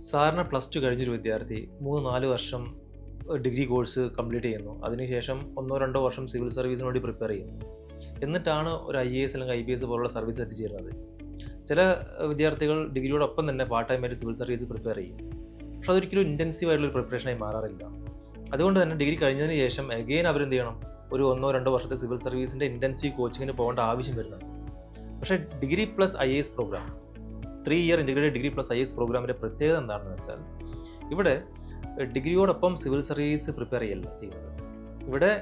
സാറിന് +2 കഴിഞ്ഞൊരു വിദ്യാർത്ഥി 3-4 വർഷം ഡിഗ്രി കോഴ്സ് കംപ്ലീറ്റ് ചെയ്യുന്നു. അതിനുശേഷം 1-2 വർഷം സിവിൽ സർവീസിന് വേണ്ടി പ്രിപ്പയർ ചെയ്യുന്നു. എന്നിട്ടാണ് ഒരു IAS അല്ലെങ്കിൽ IPS പോലുള്ള സർവീസിൽ എത്തിച്ചേരുന്നത്. ചില വിദ്യാർത്ഥികൾ ഡിഗ്രിയോടൊപ്പം തന്നെ പാർട്ട് ടൈം ആയിട്ട് സിവിൽ സർവീസ് പ്രിപ്പയർ ചെയ്യും. പക്ഷെ അതൊരിക്കലും ഇൻറ്റൻസീവ് ആയിട്ടുള്ള പ്രിപ്പറേഷനായി മാറാറില്ല. അതുകൊണ്ട് തന്നെ ഡിഗ്രി കഴിഞ്ഞതിന് ശേഷം അഗെയിൻ അവരെന്ത് ചെയ്യണം, ഒരു 1-2 വർഷത്തെ സിവിൽ സർവീസിൻ്റെ ഇൻറ്റൻസീവ് കോച്ചിങ്ങിന് പോകേണ്ട ആവശ്യം വരുന്നുണ്ട്. പക്ഷേ degree plus IAS programme 3 year integrated degree plus IAS പ്രോഗ്രാമിൻ്റെ പ്രത്യേകത എന്താണെന്ന് വെച്ചാൽ, ഇവിടെ ഡിഗ്രിയോടൊപ്പം സിവിൽ സർവീസ് പ്രിപ്പയർ ചെയ്യല്ല ചെയ്യുന്നത്. ഇവിടെ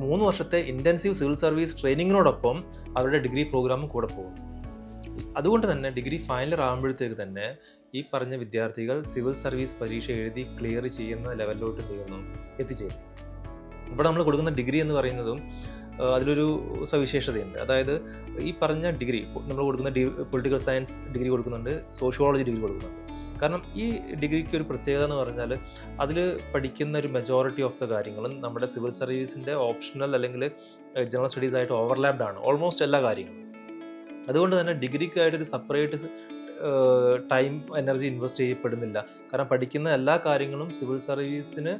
3 വർഷത്തെ ഇൻറ്റൻസീവ് സിവിൽ സർവീസ് ട്രെയിനിങ്ങിനോടൊപ്പം അവരുടെ ഡിഗ്രി പ്രോഗ്രാമും കൂടെ പോകും. അതുകൊണ്ട് തന്നെ ഡിഗ്രി ഫൈനൽ ആകുമ്പോഴത്തേക്ക് തന്നെ ഈ പറഞ്ഞ വിദ്യാർത്ഥികൾ സിവിൽ സർവീസ് പരീക്ഷ എഴുതി ക്ലിയർ ചെയ്യുന്ന ലെവലിലോട്ട് എത്തിച്ചേരും. ഇവിടെ നമ്മൾ കൊടുക്കുന്ന ഡിഗ്രി എന്ന് പറയുന്നതും അതിലൊരു സവിശേഷതയുണ്ട്. അതായത് ഈ പറഞ്ഞ ഡിഗ്രി നമ്മൾ കൊടുക്കുന്ന പൊളിറ്റിക്കൽ സയൻസ് ഡിഗ്രി കൊടുക്കുന്നുണ്ട്, സോഷ്യോളജി ഡിഗ്രി കൊടുക്കുന്നുണ്ട്. കാരണം ഈ ഡിഗ്രിക്ക് ഒരു പ്രത്യേകത എന്ന് പറഞ്ഞാൽ അതിൽ പഠിക്കുന്ന ഒരു മെജോറിറ്റി ഓഫ് ദ കാര്യങ്ങളും നമ്മുടെ സിവിൽ സർവീസിൻ്റെ ഓപ്ഷണൽ അല്ലെങ്കിൽ ജനറൽ സ്റ്റഡീസ് ആയിട്ട് ഓവർലാപ്ഡ് ആണ്, ഓൾമോസ്റ്റ് എല്ലാ കാര്യങ്ങളും. അതുകൊണ്ട് തന്നെ ഡിഗ്രിക്കായിട്ടൊരു സെപ്പറേറ്റ് ടൈം എനർജി ഇൻവെസ്റ്റ് ചെയ്യപ്പെടുന്നില്ല. കാരണം പഠിക്കുന്ന എല്ലാ കാര്യങ്ങളും സിവിൽ സർവീസിന്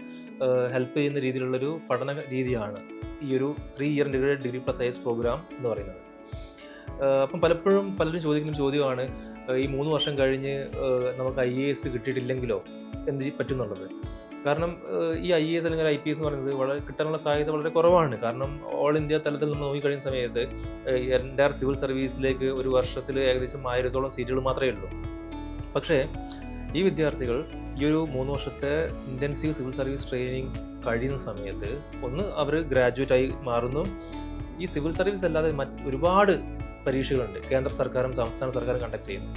ഹെൽപ്പ് ചെയ്യുന്ന രീതിയിലുള്ളൊരു പഠന രീതിയാണ് ഈ ഒരു 3 year integrated degree plus IAS programme എന്ന് പറയുന്നത്. അപ്പം പലപ്പോഴും പലരും ചോദിക്കുന്ന ചോദ്യമാണ്, ഈ 3 വർഷം കഴിഞ്ഞ് നമുക്ക് IAS കിട്ടിയിട്ടില്ലെങ്കിലോ എന്ത് പറ്റും എന്നുള്ളത്. കാരണം ഈ IAS അല്ലെങ്കിൽ IPS എന്ന് പറയുന്നത് വളരെ കിട്ടാനുള്ള സാധ്യത വളരെ കുറവാണ്. കാരണം ഓൾ ഇന്ത്യ തലത്തിൽ നമ്മൾ നോക്കിക്കഴിയുന്ന സമയത്ത് എൻ്റയർ സിവിൽ സർവീസിലേക്ക് ഒരു വർഷത്തിൽ ഏകദേശം 1000-ഓളം സീറ്റുകൾ മാത്രമേ ഉള്ളൂ. പക്ഷേ ഈ വിദ്യാർത്ഥികൾ ഈ ഒരു 3 വർഷത്തെ ഇൻറ്റൻസീവ് സിവിൽ സർവീസ് ട്രെയിനിങ് കഴിയുന്ന സമയത്ത് ഒന്ന് അവർ ഗ്രാജുവേറ്റായി മാറുന്നു. ഈ സിവിൽ സർവീസ് അല്ലാതെ ഒരുപാട് പരീക്ഷകളുണ്ട്, കേന്ദ്ര സർക്കാരും സംസ്ഥാന സർക്കാരും കണ്ടക്ട് ചെയ്യുന്നു.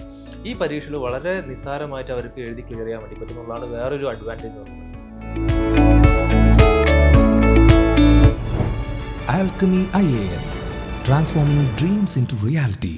ഈ പരീക്ഷകൾ വളരെ നിസ്സാരമായിട്ട് അവർക്ക് എഴുതി ക്ലിയർ ചെയ്യാൻ വേണ്ടി പറ്റുന്നതാണ് വേറൊരു അഡ്വാൻറ്റേജ് നോക്കുന്നത്. Alchemy IAS, transforming dreams into reality.